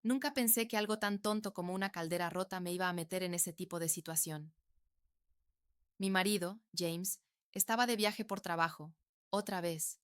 Nunca pensé que algo tan tonto como una caldera rota me iba a meter en ese tipo de situación. Mi marido, James, estaba de viaje por trabajo, otra vez,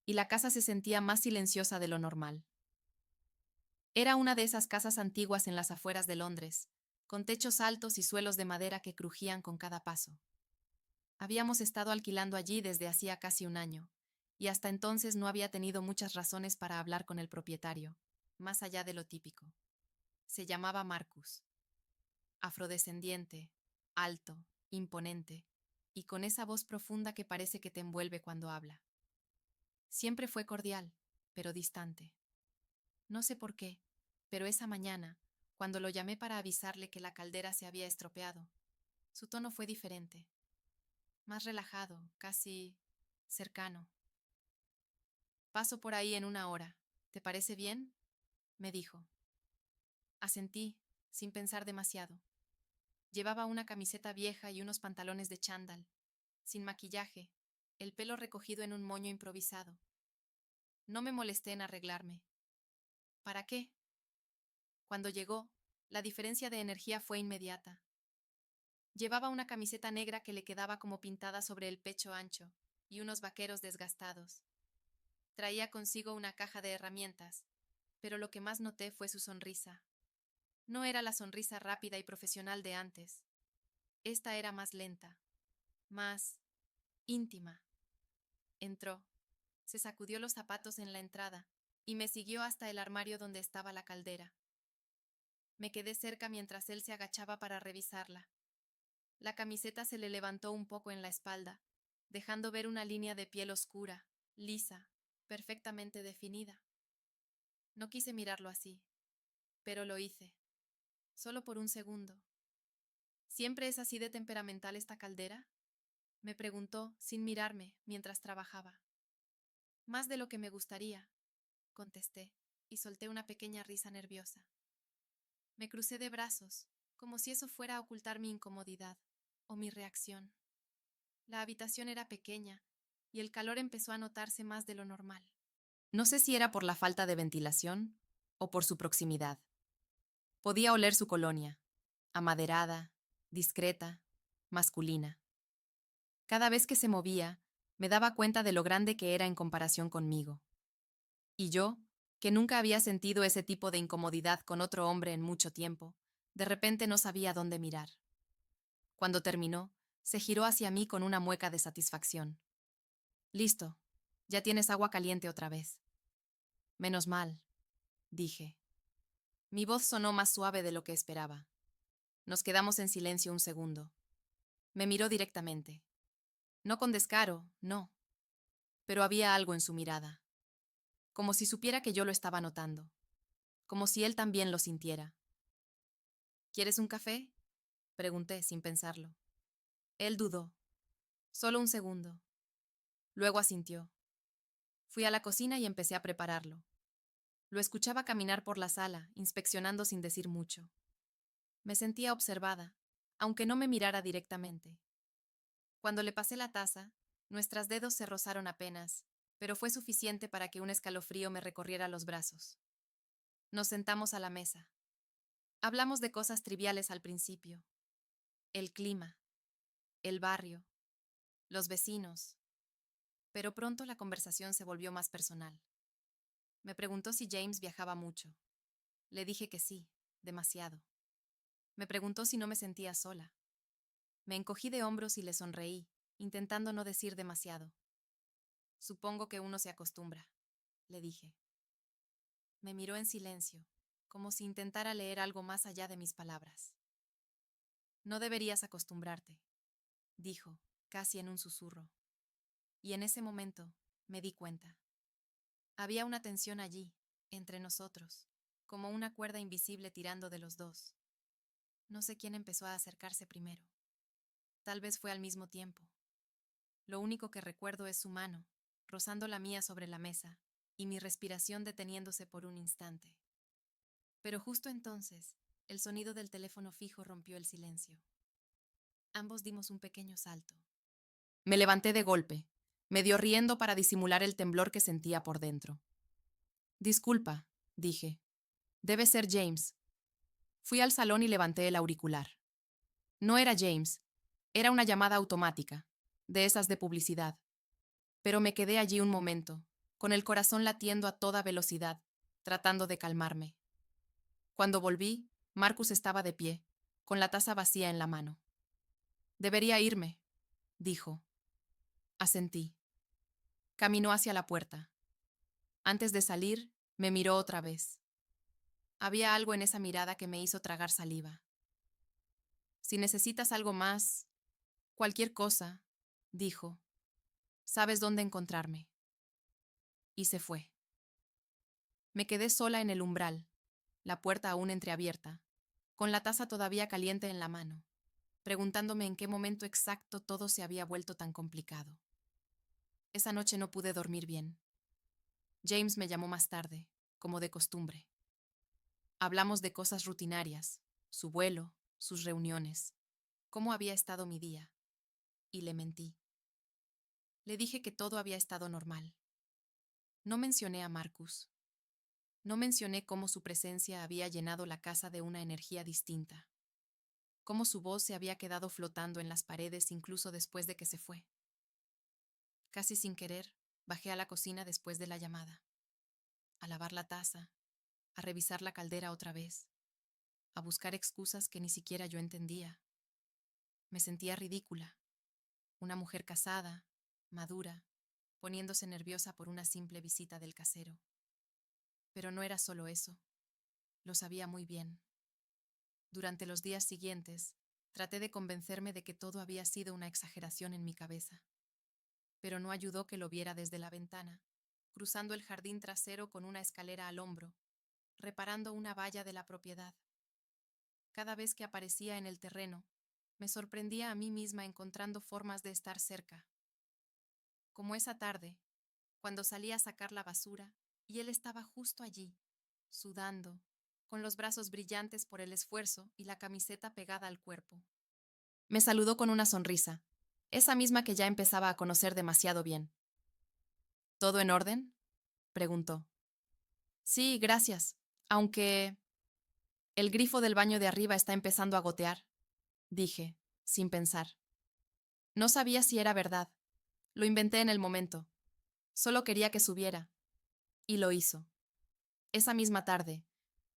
y la casa se sentía más silenciosa de lo normal. Era una de esas casas antiguas en las afueras de Londres, con techos altos y suelos de madera que crujían con cada paso. Habíamos estado alquilando allí desde hacía casi un año, y hasta entonces no había tenido muchas razones para hablar con el propietario, más allá de lo típico. Se llamaba Marcus. Afrodescendiente, alto, imponente, y con esa voz profunda que parece que te envuelve cuando habla. Siempre fue cordial, pero distante. No sé por qué, pero esa mañana, cuando lo llamé para avisarle que la caldera se había estropeado, su tono fue diferente, más relajado, casi cercano. Paso por ahí en una hora. ¿Te parece bien? Me dijo. Asentí, sin pensar demasiado. Llevaba una camiseta vieja y unos pantalones de chándal, sin maquillaje, el pelo recogido en un moño improvisado. No me molesté en arreglarme. ¿Para qué? Cuando llegó, la diferencia de energía fue inmediata. Llevaba una camiseta negra que le quedaba como pintada sobre el pecho ancho y unos vaqueros desgastados. Traía consigo una caja de herramientas, pero lo que más noté fue su sonrisa. No era la sonrisa rápida y profesional de antes. Esta era más lenta, más íntima. Entró, se sacudió los zapatos en la entrada y me siguió hasta el armario donde estaba la caldera. Me quedé cerca mientras él se agachaba para revisarla. La camiseta se le levantó un poco en la espalda, dejando ver una línea de piel oscura, lisa, perfectamente definida. No quise mirarlo así, pero lo hice, solo por un segundo. ¿Siempre es así de temperamental esta caldera? Me preguntó, sin mirarme, mientras trabajaba. Más de lo que me gustaría, contesté, y solté una pequeña risa nerviosa. Me crucé de brazos, como si eso fuera a ocultar mi incomodidad, o mi reacción. La habitación era pequeña, y el calor empezó a notarse más de lo normal. No sé si era por la falta de ventilación o por su proximidad. Podía oler su colonia, amaderada, discreta, masculina. Cada vez que se movía, me daba cuenta de lo grande que era en comparación conmigo. Y yo, que nunca había sentido ese tipo de incomodidad con otro hombre en mucho tiempo, de repente no sabía dónde mirar. Cuando terminó, se giró hacia mí con una mueca de satisfacción. Listo, ya tienes agua caliente otra vez. Menos mal, dije. Mi voz sonó más suave de lo que esperaba. Nos quedamos en silencio un segundo. Me miró directamente. No con descaro, no, pero había algo en su mirada. Como si supiera que yo lo estaba notando. Como si él también lo sintiera. ¿Quieres un café? Pregunté sin pensarlo. Él dudó. Solo un segundo. Luego asintió. Fui a la cocina y empecé a prepararlo. Lo escuchaba caminar por la sala, inspeccionando sin decir mucho. Me sentía observada, aunque no me mirara directamente. Cuando le pasé la taza, nuestros dedos se rozaron apenas, pero fue suficiente para que un escalofrío me recorriera los brazos. Nos sentamos a la mesa. Hablamos de cosas triviales al principio. El clima, el barrio, los vecinos, pero pronto la conversación se volvió más personal. Me preguntó si James viajaba mucho. Le dije que sí, demasiado. Me preguntó si no me sentía sola. Me encogí de hombros y le sonreí, intentando no decir demasiado. Supongo que uno se acostumbra, le dije. Me miró en silencio, como si intentara leer algo más allá de mis palabras. No deberías acostumbrarte, dijo, casi en un susurro. Y en ese momento me di cuenta. Había una tensión allí, entre nosotros, como una cuerda invisible tirando de los dos. No sé quién empezó a acercarse primero. Tal vez fue al mismo tiempo. Lo único que recuerdo es su mano, rozando la mía sobre la mesa, y mi respiración deteniéndose por un instante. Pero justo entonces, el sonido del teléfono fijo rompió el silencio. Ambos dimos un pequeño salto. Me levanté de golpe, medio riendo para disimular el temblor que sentía por dentro. Disculpa, dije. Debe ser James. Fui al salón y levanté el auricular. No era James. Era una llamada automática, de esas de publicidad. Pero me quedé allí un momento, con el corazón latiendo a toda velocidad, tratando de calmarme. Cuando volví, Marcus estaba de pie, con la taza vacía en la mano. Debería irme, dijo. Asentí. Caminó hacia la puerta. Antes de salir, me miró otra vez. Había algo en esa mirada que me hizo tragar saliva. Si necesitas algo más, cualquier cosa, dijo, sabes dónde encontrarme. Y se fue. Me quedé sola en el umbral, la puerta aún entreabierta, con la taza todavía caliente en la mano, preguntándome en qué momento exacto todo se había vuelto tan complicado. Esa noche no pude dormir bien. James me llamó más tarde, como de costumbre. Hablamos de cosas rutinarias, su vuelo, sus reuniones, cómo había estado mi día, y le mentí. Le dije que todo había estado normal. No mencioné a Marcus. No mencioné cómo su presencia había llenado la casa de una energía distinta, cómo su voz se había quedado flotando en las paredes incluso después de que se fue. Casi sin querer, bajé a la cocina después de la llamada, a lavar la taza, a revisar la caldera otra vez, a buscar excusas que ni siquiera yo entendía. Me sentía ridícula, una mujer casada, madura, poniéndose nerviosa por una simple visita del casero. Pero no era solo eso, lo sabía muy bien. Durante los días siguientes, traté de convencerme de que todo había sido una exageración en mi cabeza. Pero no ayudó que lo viera desde la ventana, cruzando el jardín trasero con una escalera al hombro, reparando una valla de la propiedad. Cada vez que aparecía en el terreno, me sorprendía a mí misma encontrando formas de estar cerca. Como esa tarde, cuando salí a sacar la basura y él estaba justo allí, sudando, con los brazos brillantes por el esfuerzo y la camiseta pegada al cuerpo. Me saludó con una sonrisa, esa misma que ya empezaba a conocer demasiado bien. ¿Todo en orden?, preguntó. Sí, gracias, aunque el grifo del baño de arriba está empezando a gotear, dije, sin pensar. No sabía si era verdad. Lo inventé en el momento. Solo quería que subiera. Y lo hizo. Esa misma tarde,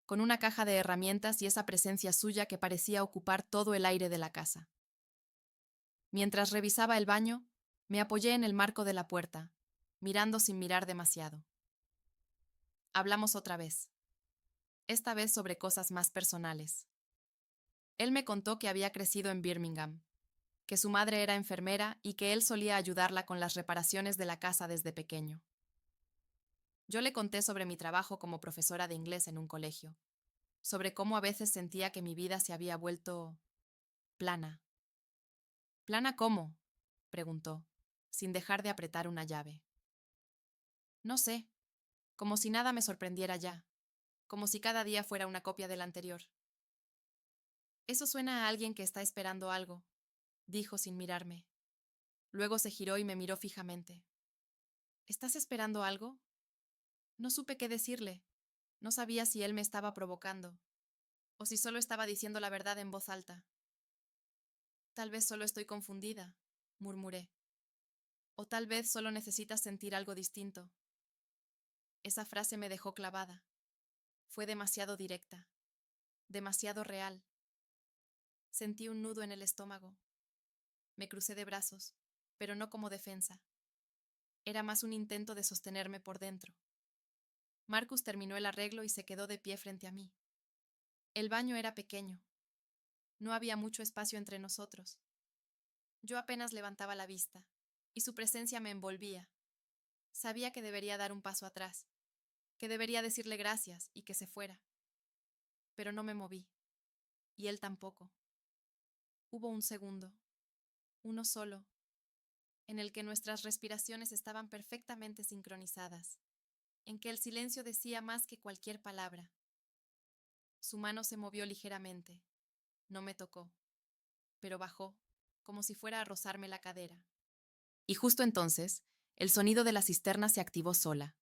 con una caja de herramientas y esa presencia suya que parecía ocupar todo el aire de la casa. Mientras revisaba el baño, me apoyé en el marco de la puerta, mirando sin mirar demasiado. Hablamos otra vez, esta vez sobre cosas más personales. Él me contó que había crecido en Birmingham, que su madre era enfermera y que él solía ayudarla con las reparaciones de la casa desde pequeño. Yo le conté sobre mi trabajo como profesora de inglés en un colegio, sobre cómo a veces sentía que mi vida se había vuelto plana. ¿Plana cómo?, preguntó, sin dejar de apretar una llave. No sé, como si nada me sorprendiera ya, como si cada día fuera una copia del anterior. Eso suena a alguien que está esperando algo, dijo sin mirarme. Luego se giró y me miró fijamente. ¿Estás esperando algo? No supe qué decirle. No sabía si él me estaba provocando, o si solo estaba diciendo la verdad en voz alta. Tal vez solo estoy confundida, murmuré. O tal vez solo necesitas sentir algo distinto. Esa frase me dejó clavada. Fue demasiado directa, demasiado real. Sentí un nudo en el estómago. Me crucé de brazos, pero no como defensa. Era más un intento de sostenerme por dentro. Marcus terminó el arreglo y se quedó de pie frente a mí. El baño era pequeño. No había mucho espacio entre nosotros. Yo apenas levantaba la vista, y su presencia me envolvía. Sabía que debería dar un paso atrás, que debería decirle gracias y que se fuera. Pero no me moví, y él tampoco. Hubo un segundo, uno solo, en el que nuestras respiraciones estaban perfectamente sincronizadas, en que el silencio decía más que cualquier palabra. Su mano se movió ligeramente. No me tocó, pero bajó, como si fuera a rozarme la cadera. Y justo entonces, el sonido de la cisterna se activó sola.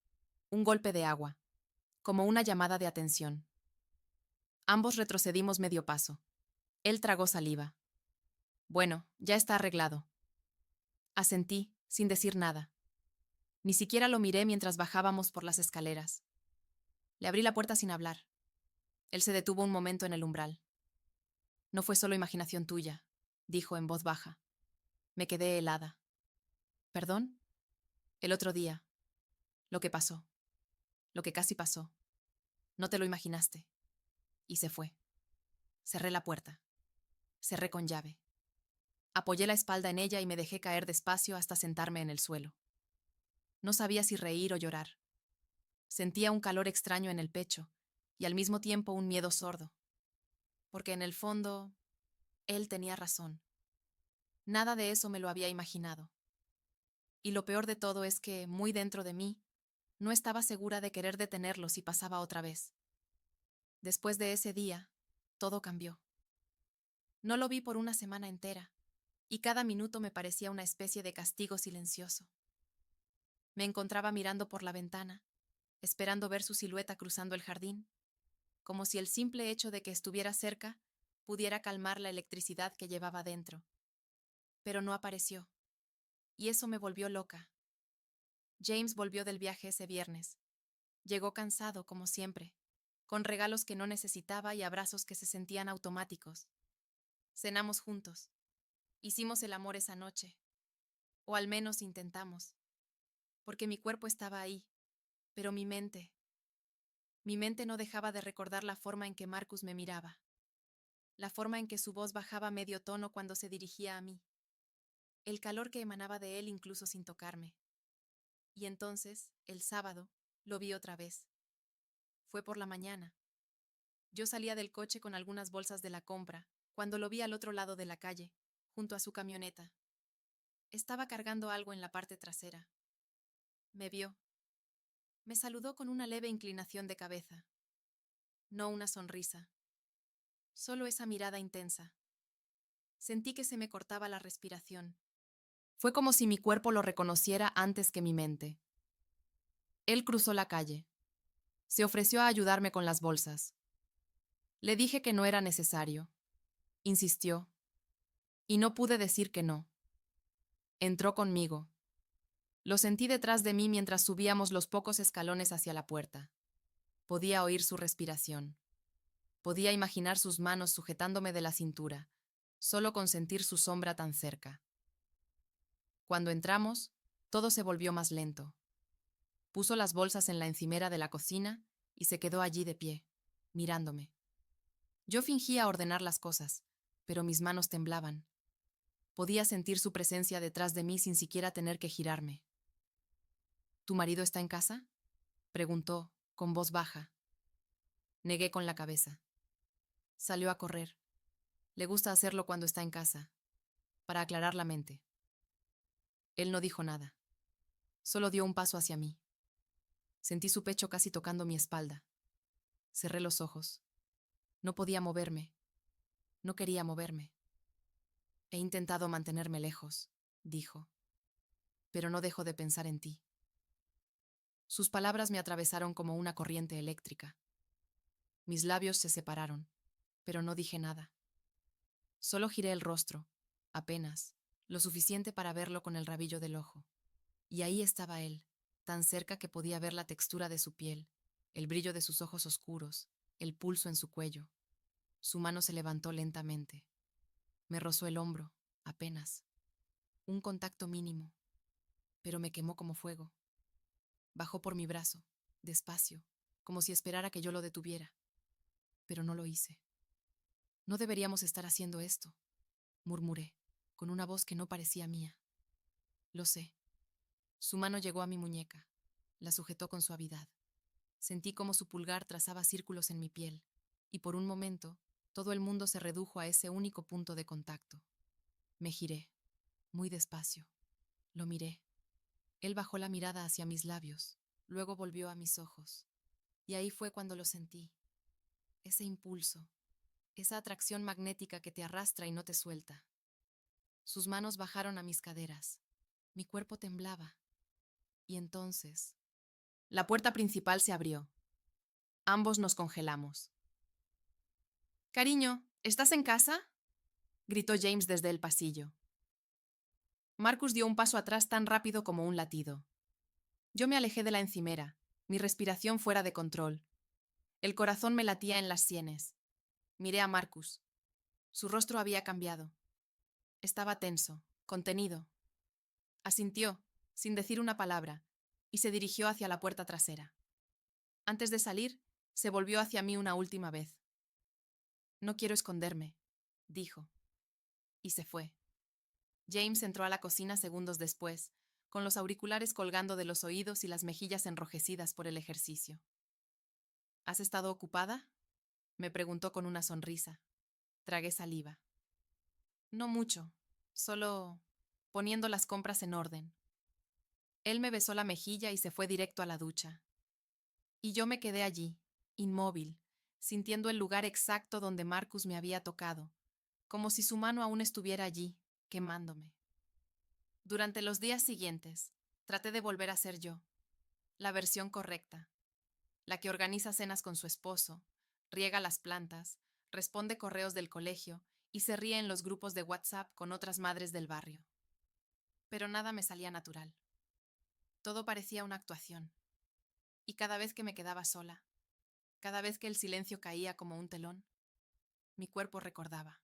Un golpe de agua, como una llamada de atención. Ambos retrocedimos medio paso. Él tragó saliva. Bueno, ya está arreglado. Asentí, sin decir nada. Ni siquiera lo miré mientras bajábamos por las escaleras. Le abrí la puerta sin hablar. Él se detuvo un momento en el umbral. No fue solo imaginación tuya, dijo en voz baja. Me quedé helada. ¿Perdón? El otro día. Lo que pasó. Lo que casi pasó. No te lo imaginaste. Y se fue. Cerré la puerta. Cerré con llave. Apoyé la espalda en ella y me dejé caer despacio hasta sentarme en el suelo. No sabía si reír o llorar. Sentía un calor extraño en el pecho y al mismo tiempo un miedo sordo. Porque en el fondo, él tenía razón. Nada de eso me lo había imaginado. Y lo peor de todo es que, muy dentro de mí, no estaba segura de querer detenerlo si pasaba otra vez. Después de ese día, todo cambió. No lo vi por una semana entera, y cada minuto me parecía una especie de castigo silencioso. Me encontraba mirando por la ventana, esperando ver su silueta cruzando el jardín, como si el simple hecho de que estuviera cerca pudiera calmar la electricidad que llevaba dentro. Pero no apareció, y eso me volvió loca. James volvió del viaje ese viernes. Llegó cansado, como siempre, con regalos que no necesitaba y abrazos que se sentían automáticos. Cenamos juntos. Hicimos el amor esa noche, o al menos intentamos, porque mi cuerpo estaba ahí, pero mi mente no dejaba de recordar la forma en que Marcus me miraba, la forma en que su voz bajaba medio tono cuando se dirigía a mí, el calor que emanaba de él incluso sin tocarme. Y entonces, el sábado, lo vi otra vez. Fue por la mañana. Yo salía del coche con algunas bolsas de la compra, cuando lo vi al otro lado de la calle, junto a su camioneta. Estaba cargando algo en la parte trasera. Me vio. Me saludó con una leve inclinación de cabeza. No una sonrisa. Solo esa mirada intensa. Sentí que se me cortaba la respiración. Fue como si mi cuerpo lo reconociera antes que mi mente. Él cruzó la calle. Se ofreció a ayudarme con las bolsas. Le dije que no era necesario. Insistió. Y no pude decir que no. Entró conmigo. Lo sentí detrás de mí mientras subíamos los pocos escalones hacia la puerta. Podía oír su respiración. Podía imaginar sus manos sujetándome de la cintura, solo con sentir su sombra tan cerca. Cuando entramos, todo se volvió más lento. Puso las bolsas en la encimera de la cocina y se quedó allí de pie, mirándome. Yo fingía ordenar las cosas, pero mis manos temblaban. Podía sentir su presencia detrás de mí sin siquiera tener que girarme. ¿Tu marido está en casa?, preguntó, con voz baja. Negué con la cabeza. Salió a correr. Le gusta hacerlo cuando está en casa, para aclarar la mente. Él no dijo nada. Solo dio un paso hacia mí. Sentí su pecho casi tocando mi espalda. Cerré los ojos. No podía moverme. No quería moverme. He intentado mantenerme lejos, dijo, pero no dejo de pensar en ti. Sus palabras me atravesaron como una corriente eléctrica. Mis labios se separaron, pero no dije nada. Solo giré el rostro, apenas, lo suficiente para verlo con el rabillo del ojo. Y ahí estaba él, tan cerca que podía ver la textura de su piel, el brillo de sus ojos oscuros, el pulso en su cuello. Su mano se levantó lentamente. Me rozó el hombro, apenas. Un contacto mínimo, pero me quemó como fuego. Bajó por mi brazo, despacio, como si esperara que yo lo detuviera. Pero no lo hice. No deberíamos estar haciendo esto, murmuré, con una voz que no parecía mía. Lo sé. Su mano llegó a mi muñeca. La sujetó con suavidad. Sentí como su pulgar trazaba círculos en mi piel, y por un momento, todo el mundo se redujo a ese único punto de contacto. Me giré, muy despacio. Lo miré. Él bajó la mirada hacia mis labios, luego volvió a mis ojos. Y ahí fue cuando lo sentí. Ese impulso, esa atracción magnética que te arrastra y no te suelta. Sus manos bajaron a mis caderas. Mi cuerpo temblaba. Y entonces, la puerta principal se abrió. Ambos nos congelamos. Cariño, ¿estás en casa? Gritó James desde el pasillo. Marcus dio un paso atrás tan rápido como un latido. Yo me alejé de la encimera, mi respiración fuera de control. El corazón me latía en las sienes. Miré a Marcus. Su rostro había cambiado. Estaba tenso, contenido. Asintió, sin decir una palabra, y se dirigió hacia la puerta trasera. Antes de salir, se volvió hacia mí una última vez. No quiero esconderme, dijo, y se fue. James entró a la cocina segundos después, con los auriculares colgando de los oídos y las mejillas enrojecidas por el ejercicio. ¿Has estado ocupada? Me preguntó con una sonrisa. Tragué saliva. No mucho, solo poniendo las compras en orden. Él me besó la mejilla y se fue directo a la ducha. Y yo me quedé allí, inmóvil, sintiendo el lugar exacto donde Marcus me había tocado, como si su mano aún estuviera allí, quemándome. Durante los días siguientes, traté de volver a ser yo, la versión correcta, la que organiza cenas con su esposo, riega las plantas, responde correos del colegio y se ríe en los grupos de WhatsApp con otras madres del barrio. Pero nada me salía natural. Todo parecía una actuación. Y cada vez que me quedaba sola, cada vez que el silencio caía como un telón, mi cuerpo recordaba.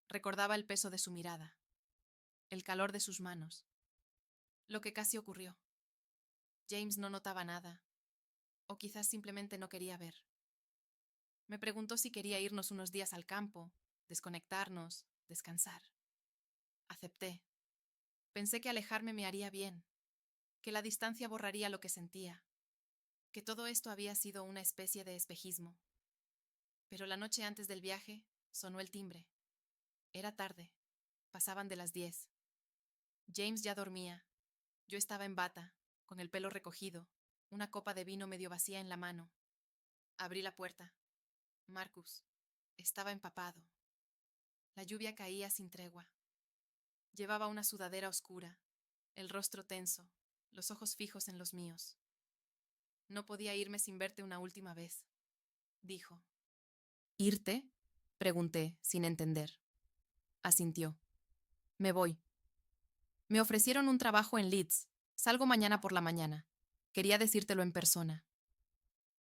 Recordaba el peso de su mirada, el calor de sus manos, lo que casi ocurrió. James no notaba nada, o quizás simplemente no quería ver. Me preguntó si quería irnos unos días al campo, desconectarnos, descansar. Acepté. Pensé que alejarme me haría bien, que la distancia borraría lo que sentía, que todo esto había sido una especie de espejismo. Pero la noche antes del viaje sonó el timbre. Era tarde. Pasaban de las 10. James ya dormía. Yo estaba en bata, con el pelo recogido, una copa de vino medio vacía en la mano. Abrí la puerta. Marcus estaba empapado. La lluvia caía sin tregua. Llevaba una sudadera oscura, el rostro tenso, los ojos fijos en los míos. No podía irme sin verte una última vez, dijo. ¿Irte? Pregunté, sin entender. Asintió. Me voy. Me ofrecieron un trabajo en Leeds. Salgo mañana por la mañana. Quería decírtelo en persona.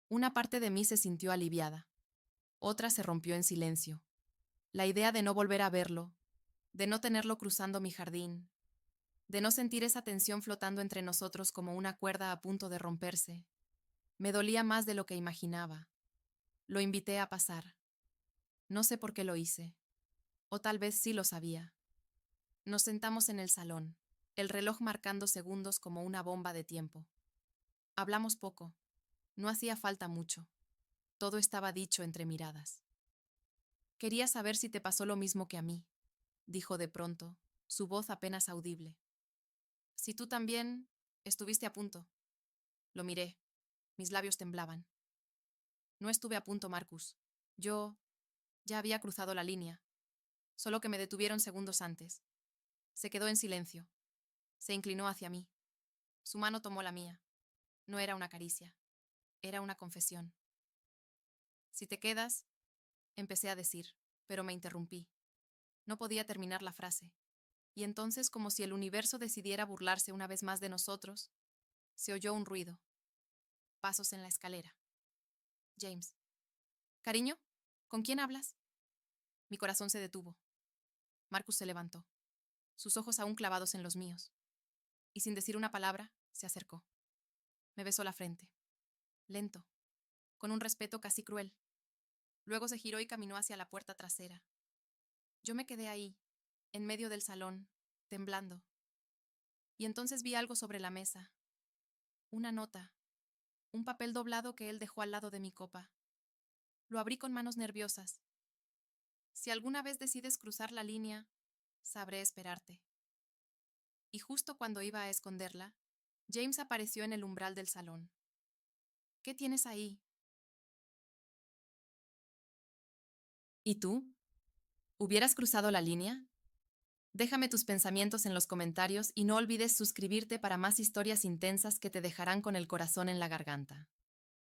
Una parte de mí se sintió aliviada. Otra se rompió en silencio. La idea de no volver a verlo, de no tenerlo cruzando mi jardín, de no sentir esa tensión flotando entre nosotros como una cuerda a punto de romperse, me dolía más de lo que imaginaba. Lo invité a pasar. No sé por qué lo hice. O tal vez sí lo sabía. Nos sentamos en el salón, el reloj marcando segundos como una bomba de tiempo. Hablamos poco. No hacía falta mucho. Todo estaba dicho entre miradas. Quería saber si te pasó lo mismo que a mí, dijo de pronto, su voz apenas audible. Si tú también estuviste a punto. Lo miré. Mis labios temblaban. No estuve a punto, Marcus. Yo ya había cruzado la línea, solo que me detuvieron segundos antes. Se quedó en silencio. Se inclinó hacia mí. Su mano tomó la mía. No era una caricia. Era una confesión. Si te quedas, empecé a decir, pero me interrumpí. No podía terminar la frase. Y entonces, como si el universo decidiera burlarse una vez más de nosotros, se oyó un ruido. Pasos en la escalera. James. Cariño, ¿con quién hablas? Mi corazón se detuvo. Marcus se levantó, sus ojos aún clavados en los míos, y sin decir una palabra, se acercó. Me besó la frente, lento, con un respeto casi cruel. Luego se giró y caminó hacia la puerta trasera. Yo me quedé ahí, en medio del salón, temblando. Y entonces vi algo sobre la mesa. Una nota, un papel doblado que él dejó al lado de mi copa. Lo abrí con manos nerviosas. Si alguna vez decides cruzar la línea, sabré esperarte. Y justo cuando iba a esconderla, James apareció en el umbral del salón. ¿Qué tienes ahí? ¿Y tú? ¿Hubieras cruzado la línea? Déjame tus pensamientos en los comentarios y no olvides suscribirte para más historias intensas que te dejarán con el corazón en la garganta.